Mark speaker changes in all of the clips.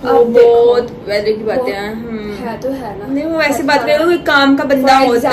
Speaker 1: वो बहुत वेदर की बातें हैं।
Speaker 2: है तो है ना।
Speaker 1: नहीं वो ऐसी बात नहीं, कोई काम का बंदा होता,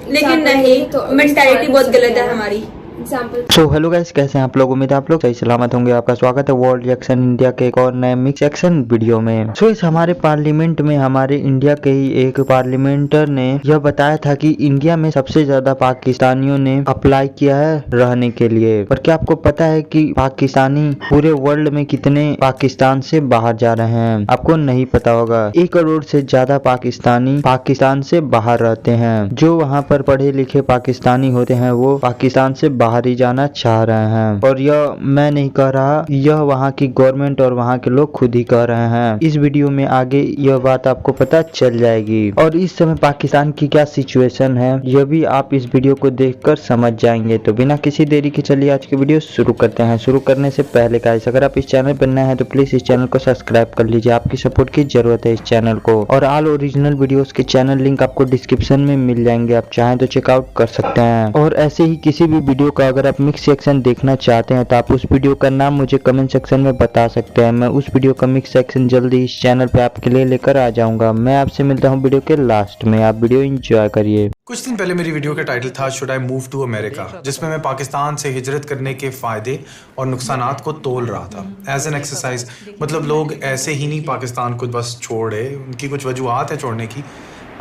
Speaker 1: लेकिन नहीं, मेंटालिटी बहुत गलत है हमारी।
Speaker 3: सो हेलो गाइस, कैसे हैं आप लोग? उम्मीद है आप लोग सही सलामत होंगे। आपका स्वागत है वर्ल्ड रिएक्शन इंडिया के एक और नए मिक्स एक्शन वीडियो में। सो इस हमारे पार्लियामेंट में हमारे इंडिया के ही एक पार्लियामेंटर ने यह बताया था कि इंडिया में सबसे ज्यादा पाकिस्तानियों ने अप्लाई किया है रहने के लिए। और क्या आपको पता है कि पाकिस्तानी पूरे वर्ल्ड में कितने पाकिस्तान से बाहर जा रहे हैं? आपको नहीं पता होगा। 1 करोड़ से ज्यादा पाकिस्तानी पाकिस्तान से बाहर रहते हैं। जो वहाँ पर पढ़े लिखे पाकिस्तानी होते हैं वो पाकिस्तान से बाहर ही जाना चाह रहे हैं। और यह मैं नहीं कह रहा, यह वहाँ की गवर्नमेंट और वहाँ के लोग खुद ही कह रहे हैं। इस वीडियो में आगे यह बात आपको पता चल जाएगी। और इस समय पाकिस्तान की क्या सिचुएशन है यह भी आप इस वीडियो को देखकर समझ जाएंगे। तो बिना किसी देरी के चलिए आज की वीडियो शुरू करते हैं। शुरू करने से पहले गाइस, अगर आप इस चैनल पर नए हैं तो प्लीज इस चैनल को सब्सक्राइब कर लीजिए। आपकी सपोर्ट की जरूरत है इस चैनल को। और ऑल ओरिजिनल वीडियोस के चैनल लिंक आपको डिस्क्रिप्शन में मिल जाएंगे, आप चाहें तो चेकआउट कर सकते हैं। और ऐसे ही किसी भी वीडियो का अगर आप मिक्स सेक्शन देखना चाहते हैं तो आप उस वीडियो का नाम मुझे कमेंट सेक्शन में बता सकते हैं। मैं उस वीडियो का मिक्स सेक्शन जल्दी इस चैनल पे आपके लिए लेकर आ जाऊंगा। मैं आपसे मिलता हूं वीडियो के लास्ट में। आप वीडियो एंजॉय करिए।
Speaker 4: कुछ दिन पहले मेरी वीडियो का टाइटल था should I move to America, जिसमें मैं पाकिस्तान से हिजरत करने के फायदे और नुकसानात को तोल रहा था एज एन एक्सरसाइज। मतलब लोग ऐसे ही नहीं पाकिस्तान को बस छोड़े, उनकी कुछ वजूहत है छोड़ने की।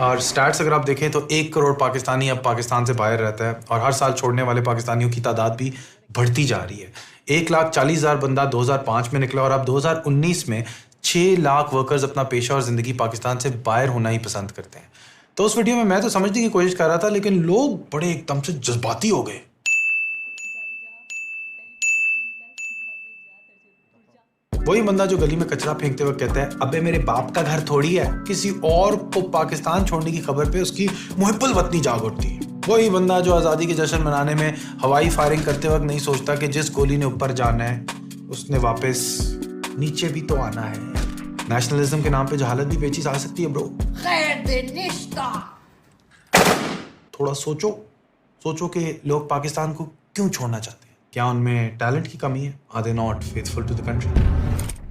Speaker 4: और स्टैट्स अगर आप देखें तो 1 करोड़ पाकिस्तानी अब पाकिस्तान से बाहर रहता है और हर साल छोड़ने वाले पाकिस्तानियों की तादाद भी बढ़ती जा रही है। 1,40,000 बंदा 2005 में निकला और अब 2019 में 6 लाख वर्कर्स अपना पेशा और ज़िंदगी पाकिस्तान से बाहर होना ही पसंद करते हैं। तो उस वीडियो में मैं तो समझने की कोशिश कर रहा था, लेकिन लोग बड़े एकदम से जज्बाती हो गए। वही बंदा जो गली में कचरा फेंकते हुए कहता है अबे मेरे बाप का घर थोड़ी है, किसी और को पाकिस्तान छोड़ने की खबर पे उसकी मुहिब्बुल वतनी जाग उठती है। वही बंदा जो आज़ादी के जश्न मनाने में हवाई फायरिंग करते वक्त नहीं सोचता कि जिस गोली ने ऊपर जाना है उसने वापस नीचे भी तो आना है। नेशनलिज्म के नाम पे जहालत भी पेचीज आ सकती है ब्रो। थोड़ा सोचो कि लोग पाकिस्तान को क्यों छोड़ना चाहते हैं। क्या उनमें टैलेंट की कमी है? Are they not faithful to the country?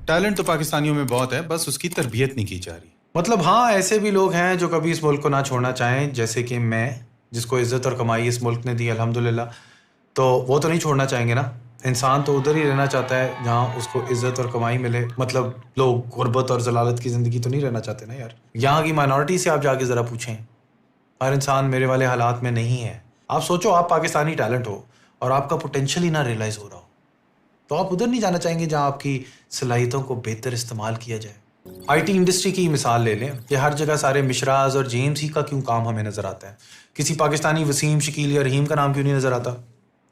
Speaker 4: Talent तो पाकिस्तानियों में बहुत है, बस उसकी तरबियत नहीं की जा रही। मतलब हाँ, ऐसे भी लोग हैं जो कभी इस मुल्क को ना छोड़ना चाहें, जैसे कि मैं, जिसको इज्जत और कमाई इस मुल्क ने दी अल्हम्दुलिल्लाह। तो वो तो नहीं छोड़ना चाहेंगे ना। इंसान तो उधर ही रहना चाहता है जहाँ उसको इज्जत और कमाई मिले। मतलब लोग गुर्बत और जलालत की ज़िंदगी तो नहीं रहना चाहते ना यार। यहाँ की माइनॉरिटी से आप जाके ज़रा पूछें, हर इंसान मेरे वाले हालात में नहीं है। आप सोचो, आप पाकिस्तानी टैलेंट हो और आपका पोटेंशियल ही ना रियलाइज़ हो रहा हो, तो आप उधर नहीं जाना चाहेंगे जहाँ आपकी सलाहियतों को बेहतर इस्तेमाल किया जाए। आईटी इंडस्ट्री की मिसाल ले लें कि हर जगह सारे मिश्राज और जेम्स ही का क्यों काम हमें नज़र आता है। किसी पाकिस्तानी वसीम, शकील या रहीम का नाम क्यों नहीं नज़र आता?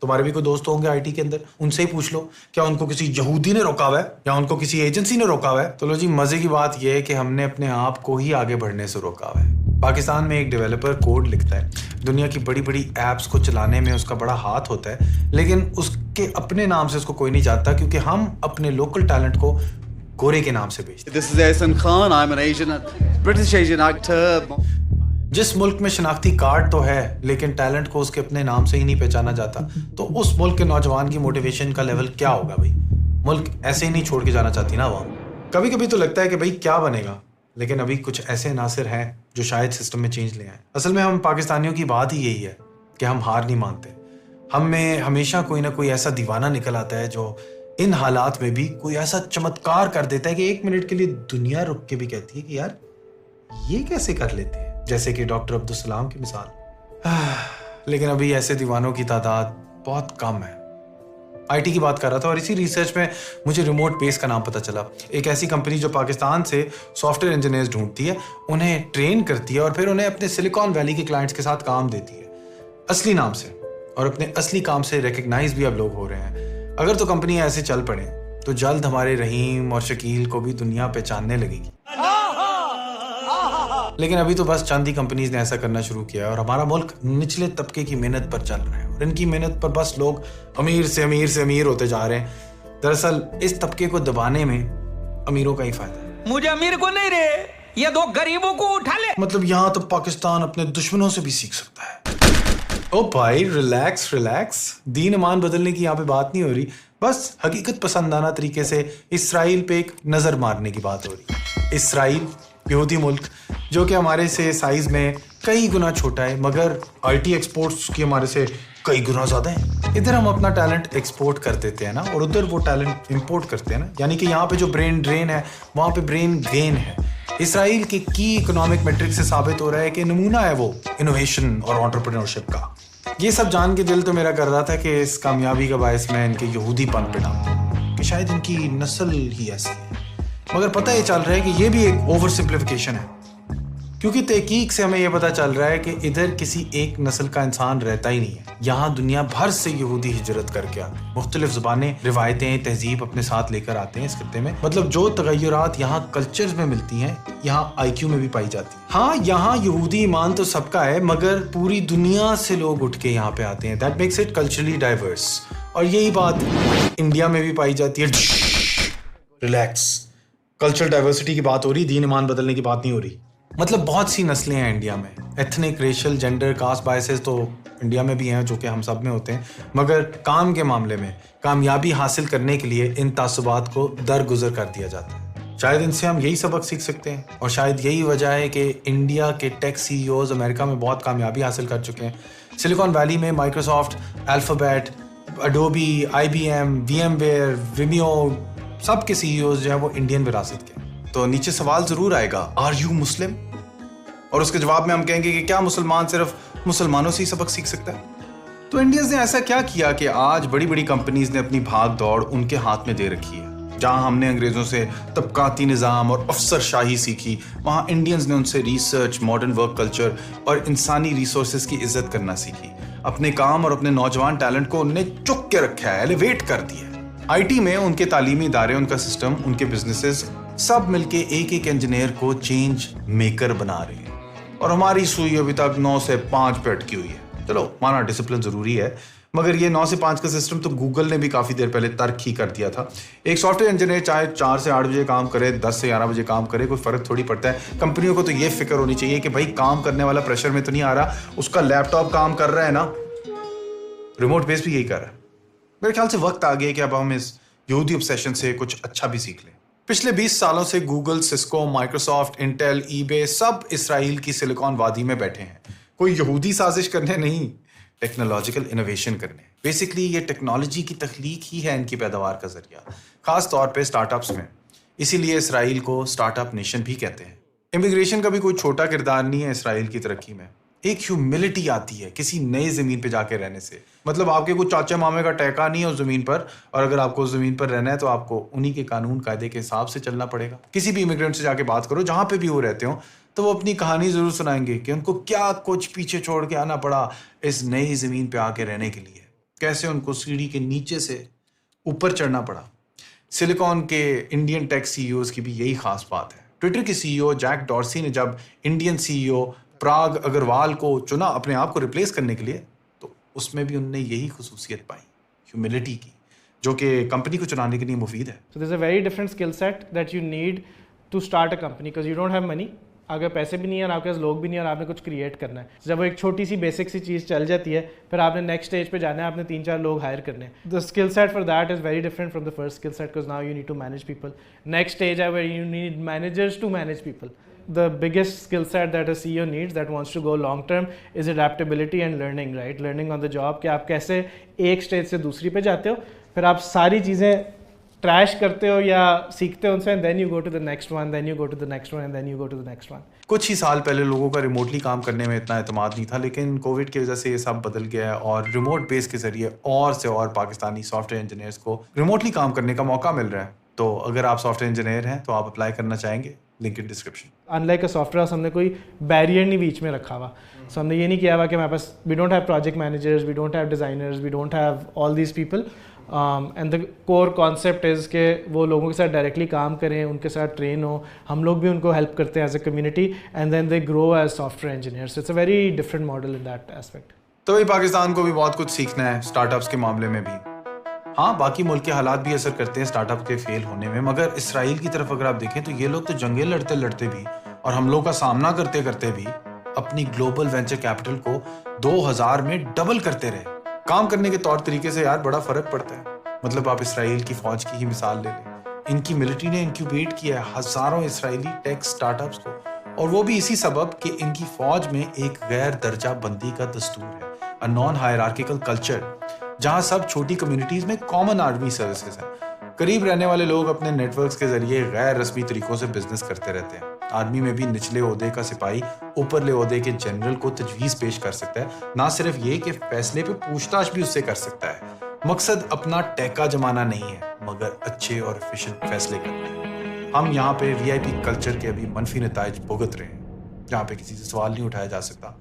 Speaker 4: तुम्हारे भी कोई दोस्त होंगे आईटी के अंदर, उनसे ही पूछ लो, क्या उनको किसी यहूदी ने रोका हुआ है या उनको किसी एजेंसी ने रोका हुआ है? तो लो जी, मज़े की बात यह है कि हमने अपने आप को ही आगे बढ़ने से रोका हुआ है। पाकिस्तान में एक डेवलपर कोड लिखता है, दुनिया की बड़ी बड़ी ऐप्स को चलाने में उसका बड़ा हाथ होता है, लेकिन उसके अपने नाम से उसको कोई नहीं जानता, क्योंकि हम अपने लोकल टैलेंट को गोरे के नाम से बेचते हैं।
Speaker 5: This is Ehsan Khan. I'm an Asian, British Asian actor.
Speaker 4: जिस मुल्क में शनाख्ती कार्ड तो है लेकिन टैलेंट को उसके अपने नाम से ही नहीं पहचाना जाता, तो उस मुल्क के नौजवान की मोटिवेशन का लेवल क्या होगा भाई? मुल्क ऐसे ही नहीं छोड़ के जाना चाहती ना वो। कभी कभी तो लगता है कि भाई क्या बनेगा, लेकिन अभी कुछ ऐसे नासिर हैं जो शायद सिस्टम में चेंज ले आए। असल में हम पाकिस्तानियों की बात ही यही है कि हम हार नहीं मानते। हम में हमेशा कोई ना कोई ऐसा दीवाना निकल आता है जो इन हालात में भी कोई ऐसा चमत्कार कर देता है कि 1 मिनट के लिए दुनिया रुक के भी कहती है कि यार ये कैसे कर लेते हैं, जैसे कि डॉक्टर अब्दुल सलाम की मिसाल। लेकिन अभी ऐसे दीवानों की तादाद बहुत कम है। आईटी की बात कर रहा था और इसी रिसर्च में मुझे रिमोट बेस का नाम पता चला। एक ऐसी कंपनी जो पाकिस्तान से सॉफ्टवेयर इंजीनियर्स ढूंढती है, उन्हें ट्रेन करती है और फिर उन्हें अपने सिलिकॉन वैली के क्लाइंट्स के साथ काम देती है, असली नाम से, और अपने असली काम से रिकग्नाइज भी अब लोग हो रहे हैं। अगर तो कंपनी ऐसे चल पड़े तो जल्द हमारे रहीम और शकील को भी दुनिया पहचानने लगेगी। लेकिन अभी तो बस चंद ही कंपनीज ने ऐसा करना शुरू किया है और हमारा मुल्क निचले तबके की मेहनत पर चल रहा है और इनकी मेहनत पर बस लोग अमीर से अमीर से अमीर होते जा रहे हैं। दरअसल इस तबके को दबाने में अमीरों का ही फायदा है।
Speaker 6: मुझे अमीर को नहीं रे, ये 2 गरीबों को उठा ले।
Speaker 4: मतलब यहाँ तो पाकिस्तान अपने दुश्मनों से भी सीख सकता है। ओ भाई रिलैक्स रिलैक्स, दीन ईमान बदलने की यहाँ पे बात नहीं हो रही, बस हकीकत पसंदाना तरीके से इसराइल पे एक नजर मारने की बात हो रही है। इसराइल, यहूदी मुल्क, जो कि हमारे से साइज में कई गुना छोटा है, मगर आईटी एक्सपोर्ट्स की हमारे से कई गुना ज्यादा है। इधर हम अपना टैलेंट एक्सपोर्ट कर देते हैं ना, और उधर वो टैलेंट इंपोर्ट करते हैं ना, यानी कि यहाँ पे जो ब्रेन ड्रेन है वहाँ पे ब्रेन गेन है। इसराइल के की इकोनॉमिक मैट्रिक से साबित हो रहा है कि नमूना है वो इनोवेशन और एंटरप्रेन्योरशिप का। ये सब जान के दिल तो मेरा कर रहा था कि इस कामयाबी का बायस मैं इनके यहूदीपन पे डालूं कि शायद इनकी नस्ल ही ऐसी है, मगर पता ये चल रहा है कि ये भी एक ओवर सिंप्लीफिकेशन है, क्योंकि तहकीक से हमें यह पता चल रहा है कि इधर किसी एक नस्ल का इंसान रहता ही नहीं है। यहाँ दुनिया भर से यहूदी हिजरत करके आते हैं, मुख्तलिफ ज़ुबानें, रिवायतें, तहजीब अपने साथ लेकर आते हैं इस खत्ते में। मतलब जो तगय्युरात यहाँ कल्चर्स में मिलती हैं, यहाँ IQ में भी पाई जाती है। हाँ, यहाँ यहूदी ईमान तो सबका है, मगर पूरी दुनिया से लोग उठ के यहाँ पे आते हैं। That makes it culturally diverse, और यही बात इंडिया में भी पाई जाती है। रिलैक्स, कल्चरल डाइवर्सिटी की बात हो रही, दीन ईमान बदलने की बात नहीं हो रही। मतलब बहुत सी नस्लें हैं इंडिया में, ethnic, racial, gender, caste biases तो इंडिया में भी हैं, जो कि हम सब में होते हैं, मगर काम के मामले में कामयाबी हासिल करने के लिए इन तासुबात को दरगुजर कर दिया जाता है। शायद इनसे हम यही सबक सीख सकते हैं, और शायद यही वजह है कि इंडिया के टेक CEOs अमेरिका में बहुत कामयाबी हासिल कर चुके हैं। सिलिकॉन वैली में Microsoft, alphabet, Adobe, IBM, VMware, Vimeo, सब के CEOs जो है वो इंडियन विरासत के। तो नीचे सवाल जरूर आएगा, आर यू मुस्लिम? और उसके जवाब में हम कहेंगे कि क्या मुसलमान सिर्फ मुसलमानों से ही सबक सीख सकता है? तो इंडियंस ने ऐसा क्या किया कि आज बड़ी बड़ी कंपनीज ने अपनी भाग दौड़ उनके हाथ में दे रखी है? जहां हमने अंग्रेजों से तबकाती निज़ाम और अफसरशाही सीखी, वहां इंडियंस ने उनसे रिसर्च, मॉडर्न वर्क कल्चर और इंसानी रिसोर्सेज की इज्जत करना सीखी। अपने काम और अपने नौजवान टैलेंट को उनने चुक के रखा है, एलिवेट कर दिया है। IT में उनके तालीमी इदारे, उनका सिस्टम, उनके बिजनेसेस सब मिलके एक एक इंजीनियर को चेंज मेकर बना रहे हैं, और हमारी सुई अभी तक 9 से 5 पे अटकी हुई है। चलो माना डिसिप्लिन जरूरी है, मगर ये 9 से 5 का सिस्टम तो गूगल ने भी काफी देर पहले तर्क ही कर दिया था। एक सॉफ्टवेयर इंजीनियर चाहे 4 से 8 बजे काम करे, 10 से 11 बजे काम करे, कोई फर्क थोड़ी पड़ता है। कंपनियों को तो ये फिक्र होनी चाहिए कि भाई काम करने वाला प्रेशर में तो नहीं आ रहा, उसका लैपटॉप काम कर रहा है ना, रिमोट बेस भी यही कर रहा है। मेरे ख्याल से वक्त आ गया कि अब हम इस यहूदी ऑब्सेशन से कुछ अच्छा भी सीख लें। पिछले 20 सालों से Google, Cisco, Microsoft, Intel, eBay सब इसराइल की सिलिकॉन वादी में बैठे हैं, कोई यहूदी साजिश करने नहीं, टेक्नोलॉजिकल इनोवेशन करने। बेसिकली ये टेक्नोलॉजी की तख्लीक ही है इनकी पैदावार का जरिया, खास तौर पे स्टार्टअप्स में। इसीलिए इसराइल को स्टार्टअप नेशन भी कहते हैं। इमिग्रेशन का भी कोई छोटा किरदार नहीं है इसराइल की तरक्की में। एक ह्यूमिलिटी आती है किसी नई जमीन पे जाके रहने से। मतलब आपके कुछ चाचा मामे का टैका नहीं है उस जमीन पर, और अगर आपको उस जमीन पर रहना है तो आपको उन्हीं के कानून कायदे के हिसाब से चलना पड़ेगा। किसी भी इमिग्रेंट से जाके बात करो, जहां पे भी वो रहते हो, तो वो अपनी कहानी जरूर सुनाएंगे कि उनको क्या कुछ पीछे छोड़ के आना पड़ा इस नई जमीन पे आके रहने के लिए, कैसे उनको सीढ़ी के नीचे से ऊपर चढ़ना पड़ा। सिलिकॉन के इंडियन टेक CEOs की भी यही खास बात है। ट्विटर के CEO जैक डॉर्सी ने जब इंडियन CEO प्राग अग्रवाल को चुना अपने आप को रिप्लेस करने के लिए, तो उसमें भी उनने यही खुसूसियत पाई, ह्यूमिलिटी की, जो कि कंपनी को चलाने के लिए मुफीद है।
Speaker 2: So there's a very different skill set that you need to start a company because you don't have money. अगर पैसे भी नहीं है और आपके पास लोग भी नहीं है और आपने कुछ क्रिएट करना है, जब वो एक छोटी सी बेसिक सी चीज़ चल जाती है, फिर आपने नेक्स्ट स्टेज पे जाना है, आपने 3-4 लोग हायर करने हैं। The skill set for that is very different from the first skill set because now you need to manage people. Next stage है where you need managers to manage people. The biggest skill set that a CEO needs that wants to go long term is adaptability and learning, right? Learning on the job कि आप कैसे एक stage से दूसरी पे जाते हो, फिर आप सारी चीज़ें ट्रैश करते हो या सीखते हो उनसे, and then you go to the next one, then you go to the next one, and then you go to the next one.
Speaker 4: कुछ ही साल पहले लोगों का रिमोटली काम करने में इतना एतमाद नहीं था, लेकिन कोविड की वजह से ये सब बदल गया है और रिमोट बेस के जरिए और से और पाकिस्तानी सॉफ्टवेयर इंजीनियर्स को रिमोटली काम करने का मौका मिल रहा है। तो अगर आप सॉफ्टवेयर इंजीनियर हैं तो आप अप्लाई करना चाहेंगे, link in description.
Speaker 2: Unlike a software house हमने कोई बैरियर नहीं बीच में रखा हुआ। सो हमने ये नहीं किया हुआ कि हमारे पास we don't have project managers, we don't have designers, we don't have all these people, and the core concept is के वो लोगों के साथ डायरेक्टली काम करें, उनके साथ ट्रेन हो, हम लोग भी उनको हेल्प करते हैं as a community, and then they grow as software engineers. It's a very different model in that aspect.
Speaker 4: तो भाई पाकिस्तान को भी बहुत कुछ सीखना है स्टार्टअप्स के मामले में भी। हाँ, बाकी मुल्क के हालात भी असर करते हैं स्टार्टअप के फेल होने में, मगर इसराइल की तरफ अगर आप देखें तो ये लोग तो जंगें लड़ते लड़ते भी और हम लोग का सामना करते करते भी अपनी ग्लोबल वेंचर कैपिटल को 2000 में डबल करते रहे। काम करने के तौर तरीके से यार बड़ा फर्क पड़ता है। मतलब आप इसराइल की फौज की ही मिसाल ले लें, इनकी मिलिट्री ने इंक्यूबेट किया है हजारों इसराइली टेक स्टार्टअप्स को, और वो भी इसी सबब कि इनकी फौज में एक गैर दर्जा बंदी का दस्तूर है, अ नॉन हायरार्किकल कल्चर, जहां सब छोटी कम्युनिटीज में कॉमन आर्मी सर्विसेज हैं। करीब रहने वाले लोग अपने नेटवर्क्स के जरिए गैर रस्मी तरीकों से बिजनेस करते रहते हैं। आर्मी में भी निचले ओहदे का सिपाही ऊपरले ओहदे के जनरल को तजवीज़ पेश कर सकता है, ना सिर्फ ये कि फैसले पे पूछताछ भी उससे कर सकता है। मकसद अपना टैका जमाना नहीं है, मगर अच्छे और एफिशिएंट फैसले करने। हम यहाँ पे वीआईपी कल्चर के अभी मनफी नताइज भुगत रहे हैं, जहाँ पे किसी से सवाल नहीं उठाया जा सकता।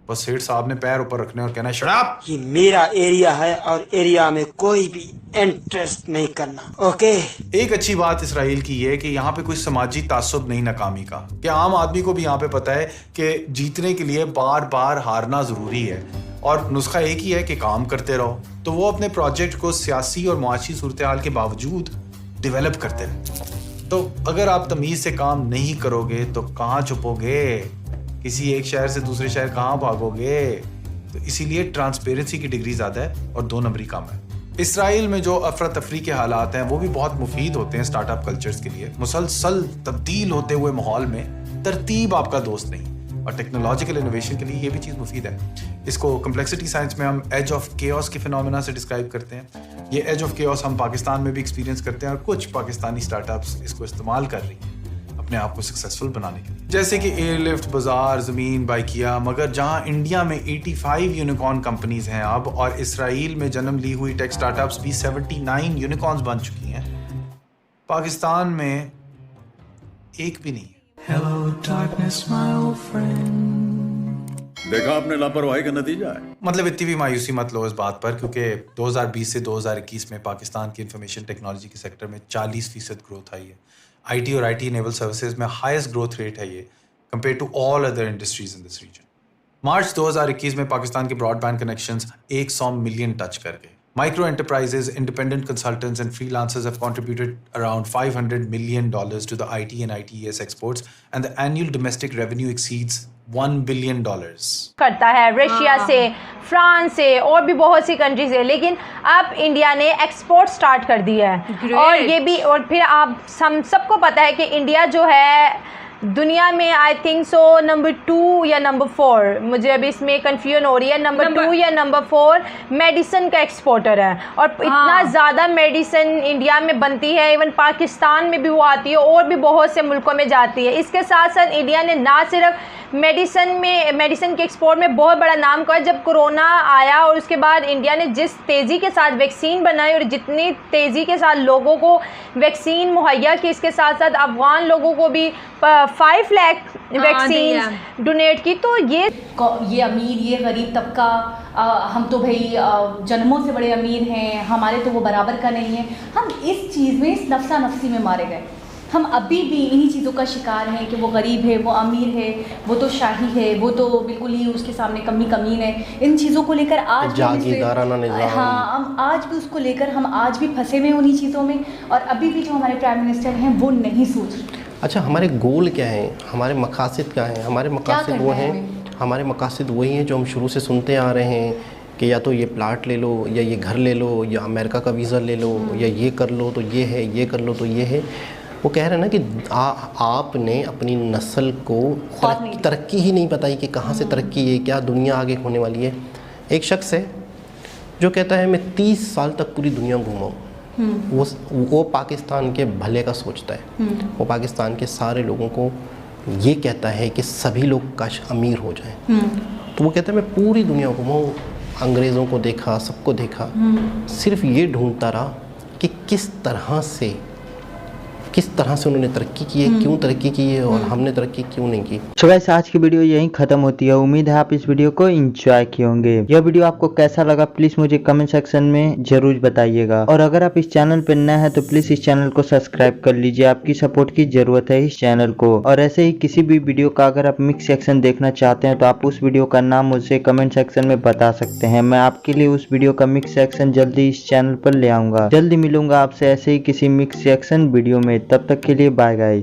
Speaker 4: बस सेठ साहब ने पैर ऊपर रखने और कहना शराब
Speaker 7: कि मेरा एरिया है और एरिया में कोई भी इंटरेस्ट नहीं करना। ओके।
Speaker 4: एक अच्छी बात इसराइल की ये है कि यहाँ पे कोई समाजी तासुब नहीं नाकामी का, कि आम आदमी को भी यहाँ पे पता है कि जीतने के लिए बार बार हारना जरूरी है और नुस्खा एक ही है कि काम करते रहो। तो वो अपने प्रोजेक्ट को सियासी और मुआशी सूरत हाल के बावजूद डेवलप करते रहे। तो अगर आप तमीज से काम नहीं करोगे तो कहाँ छुपोगे, किसी एक शहर से दूसरे शहर कहाँ भागोगे। तो इसीलिए ट्रांसपेरेंसी की डिग्री ज्यादा है और 2 नंबरी कम है। इसराइल में जो अफरा तफरी के हालात हैं वो भी बहुत मुफीद होते हैं स्टार्टअप कल्चर्स के लिए। मुसलसल तब्दील होते हुए माहौल में तरतीब आपका दोस्त नहीं, और टेक्नोलॉजिकल इनोवेशन के लिए ये भी चीज़ मुफीद है। इसको कम्प्लेक्सिटी साइंस में हम एज ऑफ केओस के फिनोमेना से डिस्क्राइब करते हैं। ये एज ऑफ केओस हम पाकिस्तान में भी एक्सपीरियंस करते हैं और कुछ पाकिस्तानी स्टार्टअप्स इसको इस्तेमाल कर रही हैं अपने आप को सक्सेसफुल बनाने के लिए, जैसे कि एयरलिफ्ट, बाजार, जमीन, बाइकिया। मगर जहां इंडिया में 85 यूनिकॉर्न कंपनीज हैं अब, और इसराइल में जन्म ली हुई टेक स्टार्टअप्स भी 79 यूनिकॉर्न्स बन चुकी हैं, पाकिस्तान में एक भी नहीं है।
Speaker 5: देखा आपने लापरवाही का नतीजा है।
Speaker 4: मतलब इतनी भी मायूसी मत लो इस बात पर, क्योंकि 2020 से 2021 में पाकिस्तान की इंफॉर्मेशन टेक्नोलॉजी के सेक्टर में 40% ग्रोथ आई है। आईटी और आईटी इनेबल सर्विसेज में हाईएस्ट ग्रोथ रेट है ये compare to all other industries in this region. March 2021 में पाकिस्तान के ब्रॉडबैंड कनेक्शंस 100 मिलियन टच कर गए। Micro enterprises, independent consultants and freelancers have contributed around $500 million to the IT and ITES exports, and the annual domestic revenue exceeds $1 billion.
Speaker 8: करता है Russia से, France से और भी बहुत सी कंट्री से, लेकिन अब इंडिया ने एक्सपोर्ट स्टार्ट कर दिया है। और ये भी, और फिर आप हम सबको पता है कि इंडिया जो है दुनिया में आई थिंक सो नंबर 2 या नंबर 4, मुझे अभी इसमें कन्फ्यूजन हो रही है, नंबर 2 या नंबर 4 मेडिसिन का एक्सपोर्टर है। और इतना ज़्यादा मेडिसिन इंडिया में बनती है, इवन पाकिस्तान में भी वो आती है और भी बहुत से मुल्कों में जाती है। इसके साथ साथ इंडिया ने ना सिर्फ मेडिसिन के एक्सपोर्ट में बहुत बड़ा नाम किया। जब कोरोना आया और उसके बाद इंडिया ने जिस तेज़ी के साथ वैक्सीन बनाई और जितनी तेज़ी के साथ लोगों को वैक्सीन मुहैया की, इसके साथ साथ अफगान लोगों को भी 5 लाख वैक्सीन डोनेट की। तो ये
Speaker 9: अमीर, ये गरीब तबका, हम तो भाई जन्मों से बड़े अमीर हैं, हमारे तो वो बराबर का नहीं है। हम इस चीज़ में, इस नफसा नफसी में मारे गए। हम अभी भी इन्हीं चीज़ों का शिकार हैं कि वो गरीब है, वो अमीर है, वो तो शाही है, वो तो बिल्कुल ही उसके सामने कमीन है। इन चीज़ों को लेकर आज
Speaker 10: जागीरदाराना निज़ाम,
Speaker 9: हाँ, आज भी उसको लेकर हम आज भी फंसे हुए उन्हीं चीज़ों में, और अभी भी जो हमारे प्राइम मिनिस्टर हैं वो नहीं सोच रहे।
Speaker 10: अच्छा, हमारे गोल क्या हैं, हमारे मकासद क्या हैं? हमारे मकासद वो हैं, हमारे मकासद वही हैं जो हम शुरू से सुनते आ रहे हैं कि या तो ये प्लाट ले लो, या ये घर ले लो, या अमेरिका का वीज़ा ले लो, या ये कर लो तो ये है, ये कर लो तो ये है। वो कह रहे हैं ना कि आपने अपनी नस्ल को तरक्की ही नहीं बताई कि कहाँ से तरक्की है, क्या दुनिया आगे होने वाली है। एक शख्स है जो कहता है मैं 30 साल तक पूरी दुनिया घूमा हूँ। वो पाकिस्तान के भले का सोचता है। वो पाकिस्तान के सारे लोगों को ये कहता है कि सभी लोग काश अमीर हो जाएं। तो वो कहता है मैं पूरी दुनिया घूमा हूँ, अंग्रेज़ों को देखा, सबको देखा, सिर्फ ये ढूंढता रहा कि किस तरह से उन्होंने तरक्की की है, क्यों तरक्की की है और हमने तरक्की क्यों नहीं की।
Speaker 3: सो गाइस, आज की वीडियो यहीं खत्म होती है। उम्मीद है आप इस वीडियो को एंजॉय किए होंगे। यह वीडियो आपको कैसा लगा प्लीज मुझे कमेंट सेक्शन में जरूर बताइएगा। और अगर आप इस चैनल पर नए हैं तो प्लीज इस चैनल को सब्सक्राइब कर लीजिए। आपकी सपोर्ट की जरूरत है इस चैनल को। और ऐसे ही किसी भी वीडियो का अगर आप मिक्स सेक्शन देखना चाहते हैं तो आप उस वीडियो का नाम मुझसे कमेंट सेक्शन में बता सकते हैं। मैं आपके लिए उस वीडियो का मिक्स सेक्शन जल्दी इस चैनल पर ले आऊंगा। जल्दी मिलूंगा आपसे ऐसे ही किसी मिक्स सेक्शन वीडियो में। तब तक के लिए बाय गाइस।